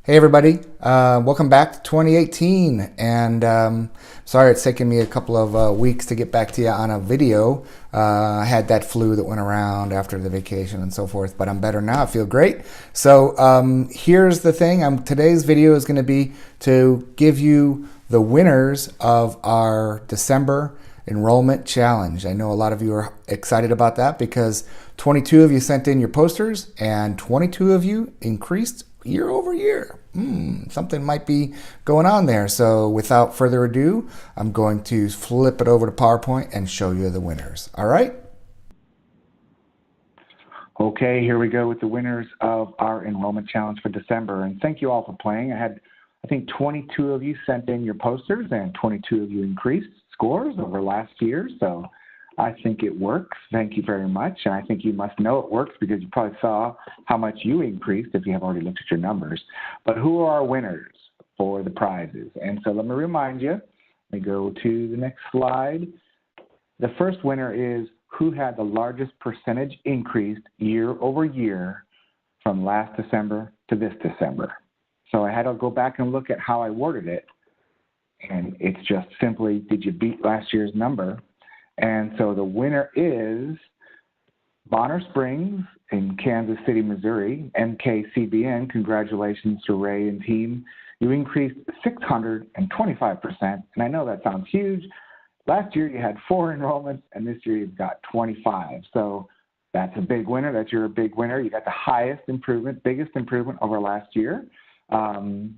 Hey everybody, welcome back to 2018, and sorry it's taken me a couple of weeks to get back to you on a video. I had that flu that went around after the vacation and so forth, but I'm better now. I feel great. So here's the thing. Today's video is going to be to give you the winners of our December enrollment challenge. I know a lot of you are excited about that because 22 of you sent in your posters and 22 of you increased year over year. Something might be going on there. So without further ado, I'm going to flip it over to PowerPoint and show you the winners. All right? Okay, here we go with the winners of our enrollment challenge for December. And thank you all for playing. I think 22 of you sent in your posters and 22 of you increased scores over last year. So I think it works. Thank you very much. And I think you must know it works because you probably saw how much you increased if you have already looked at your numbers. But who are our winners for the prizes? And so let me remind you, let me go to the next slide. The first winner is who had the largest percentage increase year over year from last December to this December. So I had to go back and look at how I worded it. And it's just simply, did you beat last year's number? And so the winner is Bonner Springs in Kansas City, Missouri, MKCBN. Congratulations to Ray and team. You increased 625%. And I know that sounds huge. Last year you had 4 enrollments, and this year you've got 25. So that's a big winner. You're a big winner. You got the highest improvement, biggest improvement over last year. You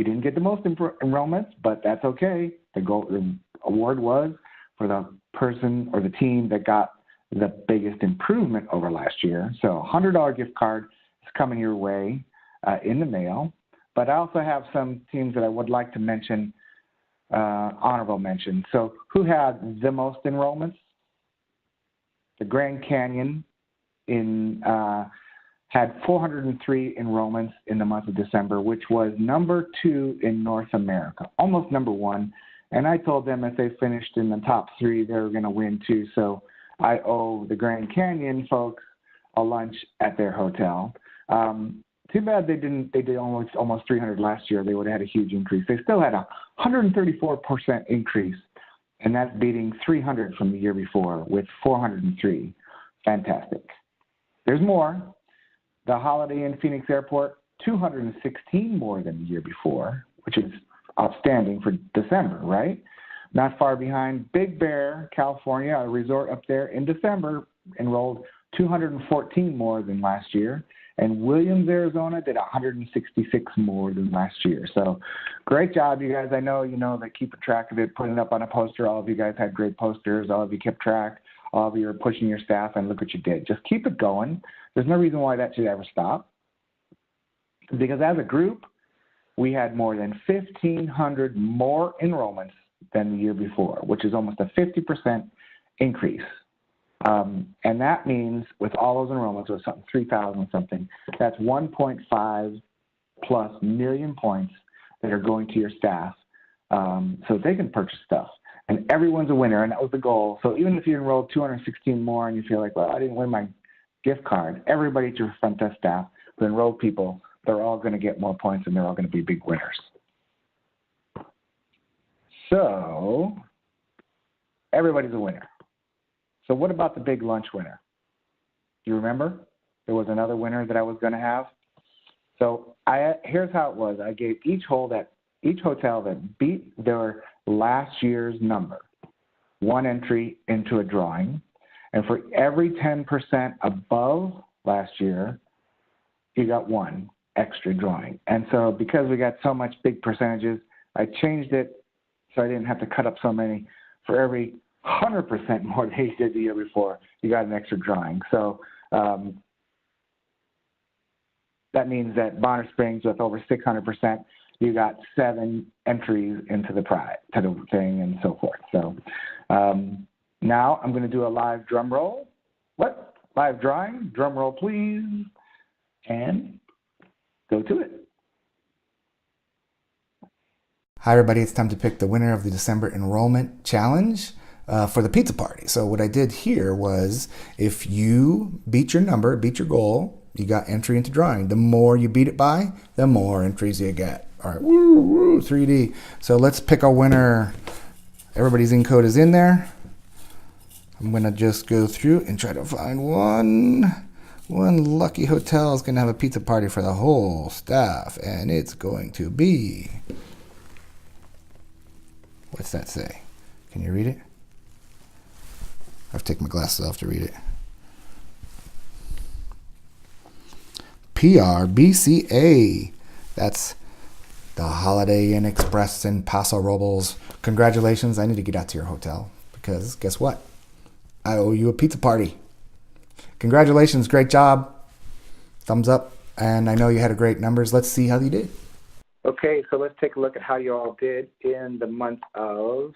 didn't get the most enrollments, but that's okay. The award was for the person or the team that got the biggest improvement over last year. So $100 gift card is coming your way in the mail. But I also have some teams that I would like to mention, honorable mention. So who had the most enrollments? The Grand Canyon had 403 enrollments in the month of December, which was number 2 in North America, almost number 1. And I told them if they finished in the top 3, they were going to win too. So I owe the Grand Canyon folks a lunch at their hotel. Too bad they did almost 300 last year. They would have had a huge increase. They still had a 134% increase, and that's beating 300 from the year before with 403. Fantastic. There's more. The Holiday Inn Phoenix Airport, 216 more than the year before, which is outstanding for December, right? Not far behind, Big Bear, California, a resort up there in December, enrolled 214 more than last year. And Williams, Arizona did 166 more than last year. So great job, you guys. I know that keeping track of it, putting it up on a poster. All of you guys had great posters. All of you kept track. All of you are pushing your staff, and look what you did. Just keep it going. There's no reason why that should ever stop. Because as a group, we had more than 1,500 more enrollments than the year before, which is almost a 50% increase. And that means with all those enrollments, it was something 3,000 something. That's 1.5 plus million points that are going to your staff so they can purchase stuff. And everyone's a winner, and that was the goal. So even if you enrolled 216 more and you feel like, well, I didn't win my gift card, everybody at your front desk staff, the enrolled people, they're all going to get more points, and they're all going to be big winners. So everybody's a winner. So what about the big lunch winner? Do you remember? There was another winner that I was going to have. So here's how it was. I gave each hotel that beat their last year's number 1 entry into a drawing. And for every 10% above last year, you got 1 extra drawing. And so because we got so much big percentages, I changed it so I didn't have to cut up so many. For every 100% more than you did the year before, you got an extra drawing. So that means that Bonner Springs with over 600%, you got 7 entries into the prize, to the thing, and so forth. So now I'm going to do a live drum roll. What? Live drawing. Drum roll, please. And go to it. Hi, everybody. It's time to pick the winner of the December enrollment challenge for the pizza party. So what I did here was if you beat your number, beat your goal, you got entry into drawing. The more you beat it by, the more entries you get. All right, woo, woo, 3D. So let's pick a winner. Everybody's in code is in there. I'm gonna just go through and try to find one. One lucky hotel is gonna have a pizza party for the whole staff, and it's going to be. What's that say? Can you read it? I have to take my glasses off to read it. PRBCA. That's the Holiday Inn Express in Paso Robles. Congratulations. I need to get out to your hotel because guess what? I owe you a pizza party. Congratulations. Great job. Thumbs up. And I know you had a great numbers. Let's see how you did. Okay, so let's take a look at how you all did in the month of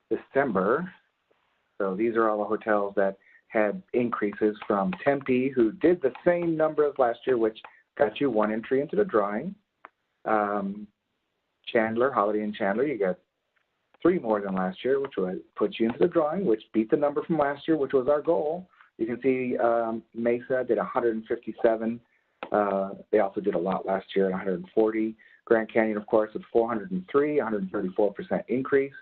December. So these are all the hotels that had increases from Tempe, who did the same number as last year, which got you one entry into the drawing. Chandler, Holiday Inn Chandler, you got 3 more than last year, which would put you into the drawing, which beat the number from last year, which was our goal. You can see Mesa did 157. They also did a lot last year at 140. Grand Canyon, of course, with 403, 134% increase.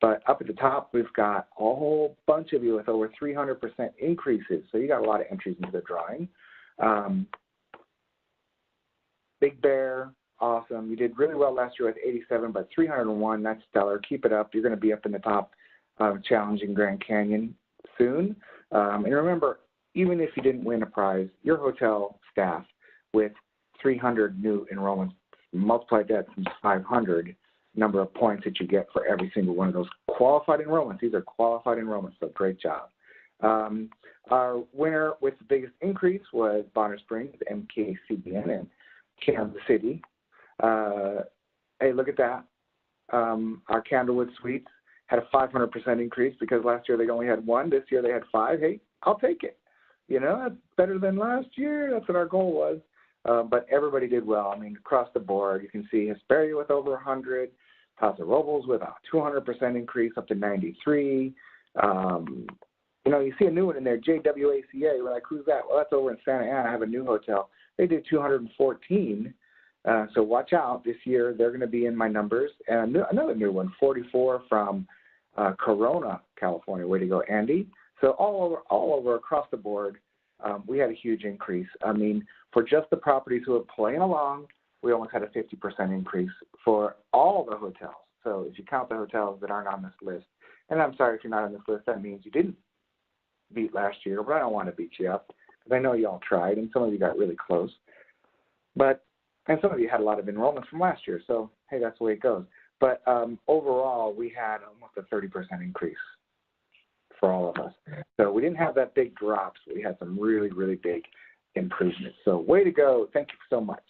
But up at the top, we've got a whole bunch of you with over 300% increases. So you got a lot of entries into the drawing. Big Bear, awesome. You did really well last year with 87, but 301, that's stellar. Keep it up. You're going to be up in the top challenging Grand Canyon soon. And remember, even if you didn't win a prize, your hotel staff with 300 new enrollments, multiply that times 500 number of points that you get for every single one of those qualified enrollments. These are qualified enrollments, so great job. Our winner with the biggest increase was Bonner Springs, MKCBN in Kansas City. Hey, look at that. Our Candlewood Suites had a 500% increase because last year they only had 1. This year they had 5. Hey, I'll take it. You know, that's better than last year. That's what our goal was. But everybody did well. I mean, across the board, you can see Hesperia with over 100, Paso Robles with a 200% increase up to 93. You know, you see a new one in there, JWACA. We're like, who's that? Well, that's over in Santa Ana. I have a new hotel. They did 214. So watch out. This year they're going to be in my numbers. And another new one, 44 from Corona, California. Way to go, Andy. So all over across the board, we had a huge increase. I mean, for just the properties who are playing along, we almost had a 50% increase for all the hotels. So if you count the hotels that aren't on this list, and I'm sorry if you're not on this list, that means you didn't beat last year, but I don't want to beat you up because I know you all tried, and some of you got really close. And some of you had a lot of enrollments from last year, so hey, that's the way it goes. But overall, we had almost a 30% increase for all of us. So we didn't have that big drops. We had some really, really big improvements. So way to go. Thank you so much.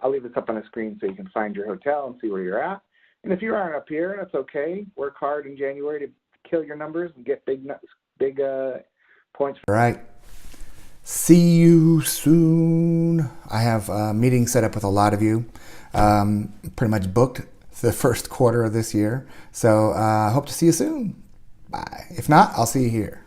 I'll leave this up on the screen so you can find your hotel and see where you're at. And if you aren't up here, that's okay. Work hard in January to kill your numbers and get big points. All right. See you soon. I have a meeting set up with a lot of you. Pretty much booked the first quarter of this year. So I hope to see you soon. Bye. If not, I'll see you here.